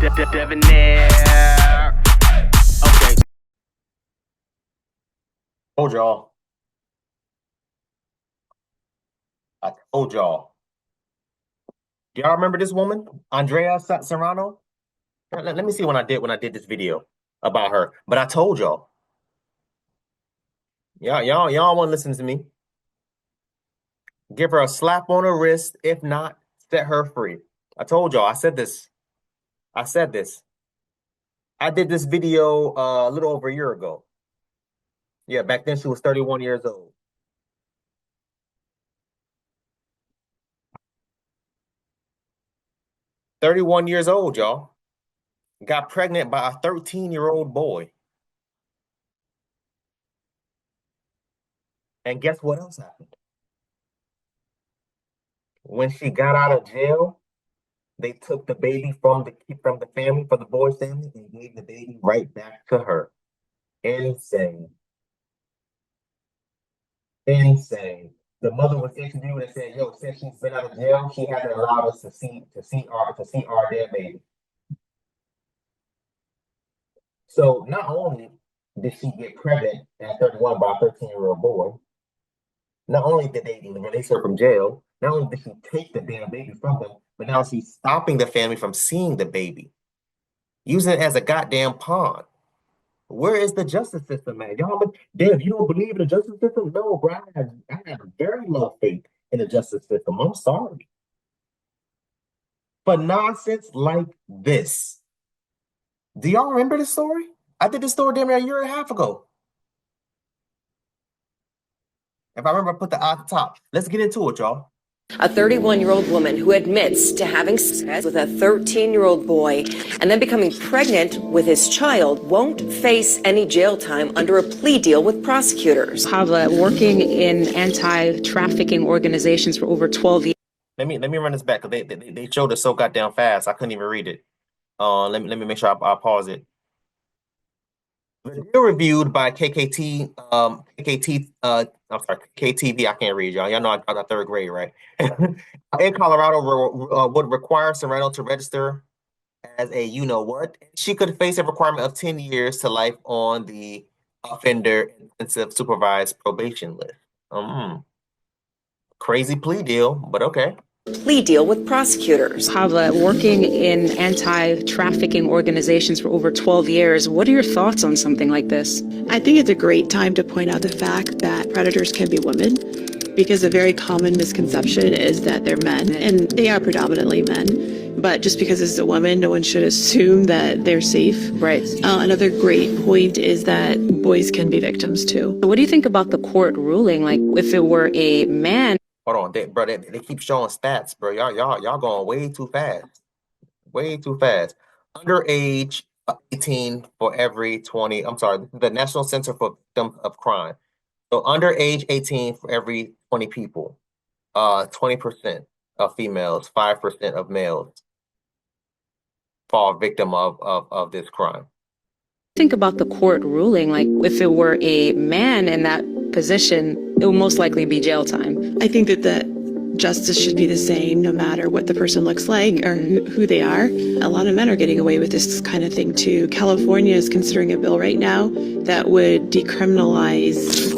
Debonair. Okay. Told y'all. I told y'all. Do y'all remember this woman, Andrea Serrano? Let me see when I did this video about her. But I told y'all. Y'all want to listen to me. Give her a slap on her wrist. If not, set her free. I told y'all. I said this. I said this. I did this video a little over a year ago. Yeah, back then she was 31 years old. 31 years old, y'all. Got pregnant by a 13-year-old boy. And guess what else happened? When she got out of jail, they took the baby from the family, from the boy's family, and gave the baby right back to her. Insane. Insane. The mother was interviewed and said, "Yo, since she's been out of jail, she hasn't allowed us to see our dead baby." So not only did she get pregnant at 31 by a 13-year-old boy, not only did they release her from jail, not only did she take the damn baby from them, but now she's stopping the family from seeing the baby, using it as a goddamn pawn. Where is the justice system, man? Y'all, Dev, you don't believe in the justice system? No, bro. I have very low faith in the justice system. I'm sorry. For nonsense like this. Do y'all remember this story? I did this story damn near a year and a half ago. If I remember, I put the at the top. Let's get into it, y'all. A 31-year-old woman who admits to having sex with a 13-year-old boy and then becoming pregnant with his child won't face any jail time under a plea deal with prosecutors. Working in anti-trafficking organizations for over 12 years. Let me run this back because they showed it so goddamn fast I couldn't even read it. Let me make sure I pause it. Video reviewed by KKTV. I can't read, y'all. Y'all know I got third grade, right? In Colorado, would require Serrano to register as a you-know-what. She could face a requirement of 10 years to life on the offender intensive supervised probation list. Crazy plea deal, but okay. Plea deal with prosecutors. Working in anti-trafficking organizations for over 12 years. What are your thoughts on something like this? I think it's a great time to point out the fact that predators can be women, because a very common misconception is that they're men, and they are predominantly men. But just because it's a woman, no one should assume that they're safe. Right. Another great point is that boys can be victims too. What do you think about the court ruling? Like, if it were a man. Hold on, they keep showing stats, bro. Y'all going way too fast. Way too fast. Underage 18 for every 20. I'm sorry, the National Center for Victims of Crime. So underage 18 for every 20 people. 20% of females, 5% of males fall victim of this crime. Think about the court ruling. Like, if it were a man in that position, it would most likely be jail time. I think that the justice should be the same no matter what the person looks like or who they are. A lot of men are getting away with this kind of thing too. California is considering a bill right now that would decriminalize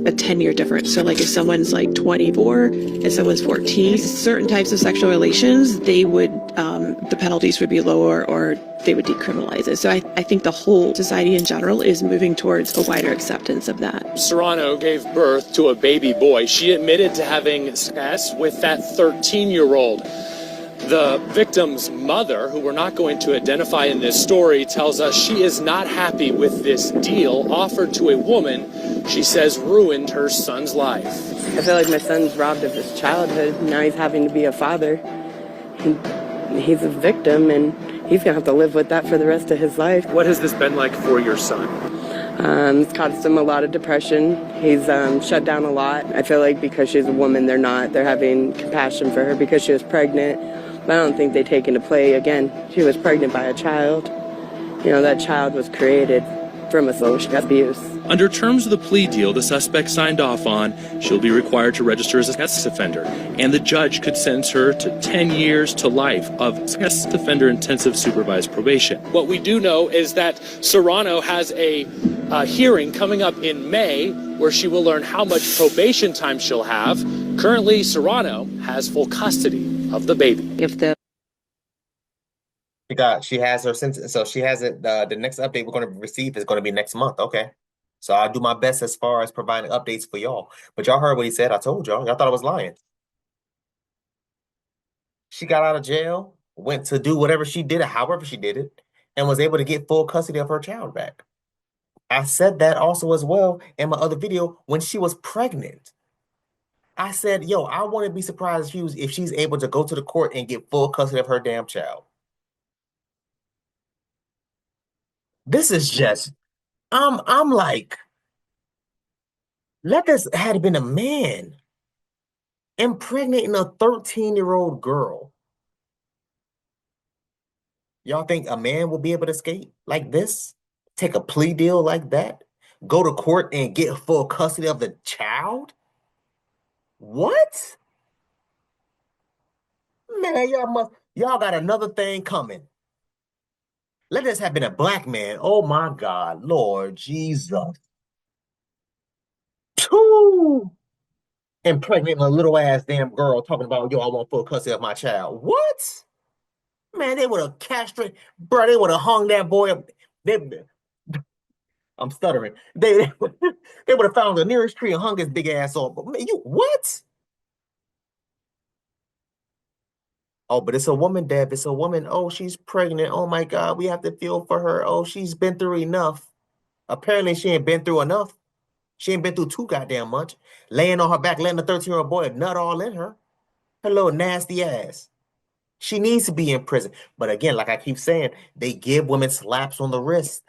a 10-year difference. So like if someone's like 24 and someone's 14, certain types of sexual relations, they would the penalties would be lower or they would decriminalize it. So I think the whole society in general is moving towards a wider acceptance of that. Serrano gave birth to a baby boy. She admitted to having sex with that 13-year-old. The victim's mother, who we're not going to identify in this story, tells us she is not happy with this deal offered to a woman she says ruined her son's life. I feel like my son's robbed of his childhood. Now he's having to be a father. He's a victim, and he's going to have to live with that for the rest of his life. What has this been like for your son? It's caused him a lot of depression. He's shut down a lot. I feel like because she's a woman, they're having compassion for her because she was pregnant. But I don't think they take into play, again, she was pregnant by a child. You know, that child was created from assault abuse. Under terms of the plea deal the suspect signed off on, she'll be required to register as a sex offender, and the judge could sentence her to 10 years to life of sex offender intensive supervised probation. What we do know is that Serrano has a hearing coming up in May where she will learn how much probation time she'll have. Currently, Serrano has full custody of the baby. If the She has her sentence, so she has it. The next update we're going to receive is going to be next month. Okay, so I'll do my best as far as providing updates for y'all. But y'all heard what he said. I told y'all. Y'all thought I was lying. She got out of jail, went to do whatever she did, however she did it, and was able to get full custody of her child back. I said that also as well in my other video when she was pregnant. I said, yo, I wouldn't be surprised if she's able to go to the court and get full custody of her damn child. This is just, I'm like, let this had been a man impregnating a 13-year-old girl. Y'all think a man will be able to escape like this? Take a plea deal like that? Go to court and get full custody of the child? What? Man, y'all got another thing coming. Let this have been a black man. Oh my God, Lord Jesus. Two. Impregnating a little ass damn girl talking about, yo, I want full custody of my child. What? Man, they would have castrated, bro, they would have hung that boy up. I'm stuttering. They would have found the nearest tree and hung his big ass off. But man, what? Oh, but it's a woman, Deb. It's a woman. Oh, she's pregnant. Oh my God, we have to feel for her. Oh, she's been through enough. Apparently, she ain't been through enough. She ain't been through too goddamn much. Laying on her back, letting the 13-year-old boy nut all in her. Her little nasty ass. She needs to be in prison. But again, like I keep saying, they give women slaps on the wrist.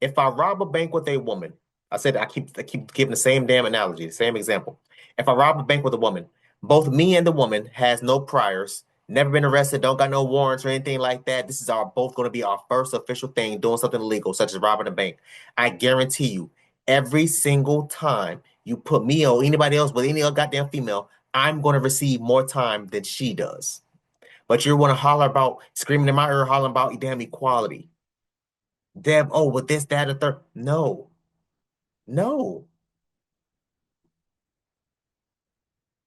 If I rob a bank with a woman, I keep giving the same damn analogy, the same example. If I rob a bank with a woman, both me and the woman has no priors, never been arrested, don't got no warrants or anything like that. This is both going to be our first official thing, doing something illegal, such as robbing a bank. I guarantee you, every single time you put me or anybody else with any other goddamn female, I'm going to receive more time than she does. But you want to holler about, screaming in my ear, hollering about damn equality. Deb, oh, with this, that, and third. No.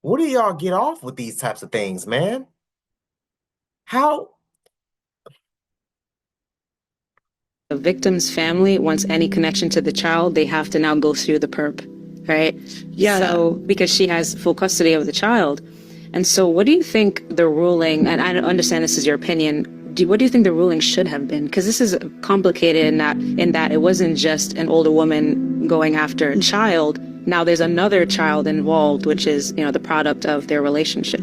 What do y'all get off with these types of things, man? How? the victim's family wants any connection to the child, they have to now go through the perp, right? Yeah. So because she has full custody of the child. And so what do you think the ruling, and I understand this is your opinion, what do you think the ruling should have been? Because this is complicated in that it wasn't just an older woman going after a child. Now there's another child involved, which is, the product of their relationship.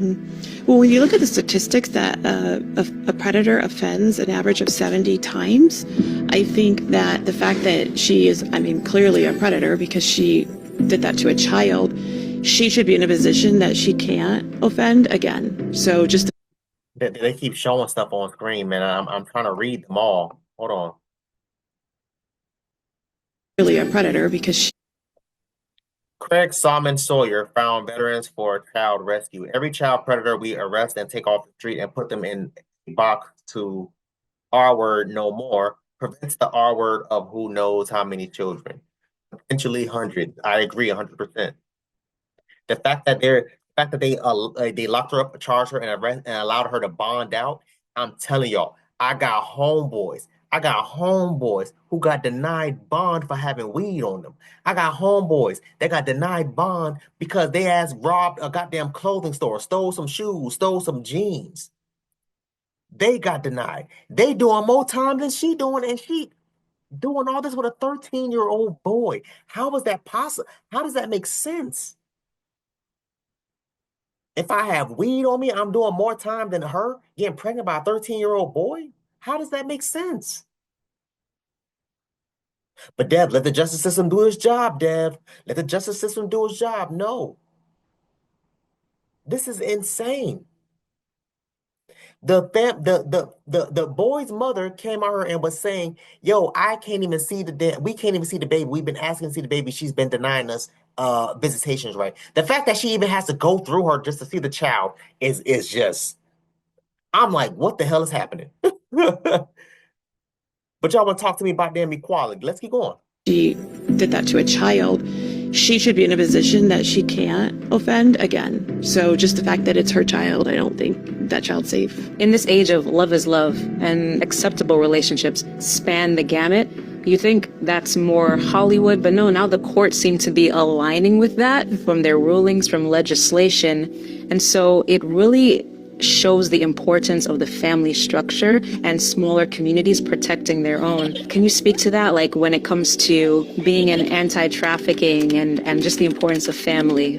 Well, when you look at the statistics that a predator offends an average of 70 times, I think that the fact that she is, clearly a predator because she did that to a child, she should be in a position that she can't offend again. So just They keep showing stuff on screen, man. I'm trying to read them all. Hold on. really a predator because she Craig Salmon Sawyer found veterans for child rescue. Every child predator we arrest and take off the street and put them in a box to R word no more prevents the R word of who knows how many children. Potentially hundreds. I agree 100%. The fact that they locked her up, charged her, and allowed her to bond out. I'm telling y'all, I got homeboys who got denied bond for having weed on them. I got homeboys that got denied bond because they robbed a goddamn clothing store, stole some shoes, stole some jeans. They got denied. They doing more time than she doing, and she doing all this with a 13-year-old boy. How is that possible? How does that make sense? If I have weed on me, I'm doing more time than her getting pregnant by a 13-year-old boy? How does that make sense? But Dev, let the justice system do its job, Dev. Let the justice system do its job. No. This is insane. The boy's mother came on her and was saying, "Yo, I can't even see we can't even see the baby. We've been asking to see the baby. She's been denying us visitations, right? The fact that she even has to go through her just to see the child is just I'm like, what the hell is happening?" But y'all want to talk to me about damn equality. Let's keep going. She did that to a child. She should be in a position that she can't offend again. So just the fact that it's her child, I don't think that child's safe. In this age of love is love and acceptable relationships span the gamut, you think that's more Hollywood, but no, now the courts seem to be aligning with that from their rulings, from legislation. And so it really shows the importance of the family structure and smaller communities protecting their own. Can you speak to that, like when it comes to being an anti-trafficking and just the importance of family?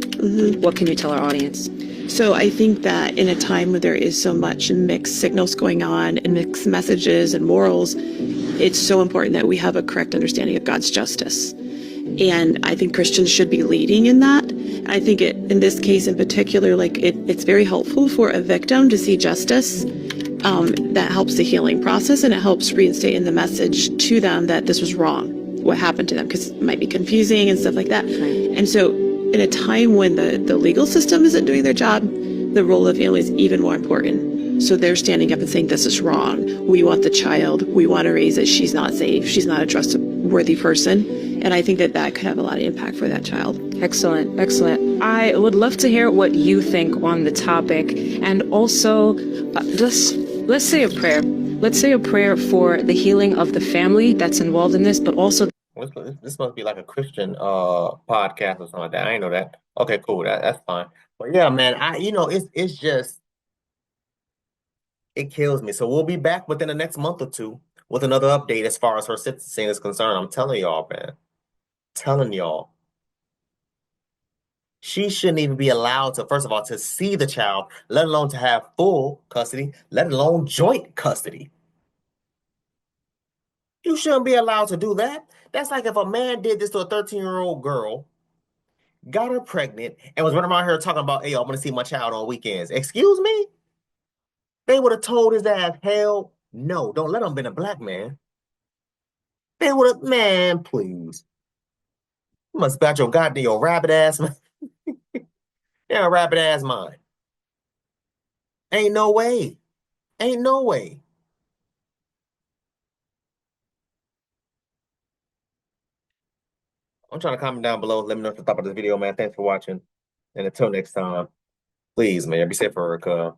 What can you tell our audience? So I think that in a time where there is so much mixed signals going on and mixed messages and morals, it's so important that we have a correct understanding of God's justice. And I think Christians should be leading in that. I think in this case in particular, it's very helpful for a victim to see justice. That helps the healing process, and it helps reinstate in the message to them that this was wrong, what happened to them, because it might be confusing and stuff like that. Right. And so in a time when the legal system isn't doing their job, the role of family is even more important. So they're standing up and saying, this is wrong. We want the child. We want to raise it. She's not safe. She's not a trustworthy person. And I think that could have a lot of impact for that child. Excellent, excellent. I would love to hear what you think on the topic. And also, let's say a prayer. Let's say a prayer for the healing of the family that's involved in this, but also... This must be like a Christian podcast or something like that. I ain't know that. Okay, cool. That's fine. But yeah, man, it's just it kills me. So we'll be back within the next month or two with another update as far as her sentencing is concerned. I'm telling y'all, man. Telling y'all. She shouldn't even be allowed to, first of all, to see the child, let alone to have full custody, let alone joint custody. You shouldn't be allowed to do that. That's like if a man did this to a 13-year-old girl, got her pregnant, and was running around here talking about, hey, I'm going to see my child on weekends. Excuse me? They would have told his ass, hell no, don't let him be a black man. They would have, man, please. You must about your goddamn your rabbit ass, man. Yeah, rabbit ass mind. Ain't no way. Ain't no way. I'm trying to comment down below. Let me know what you thought about this video, man. Thanks for watching. And until next time, please, man, be safe for her.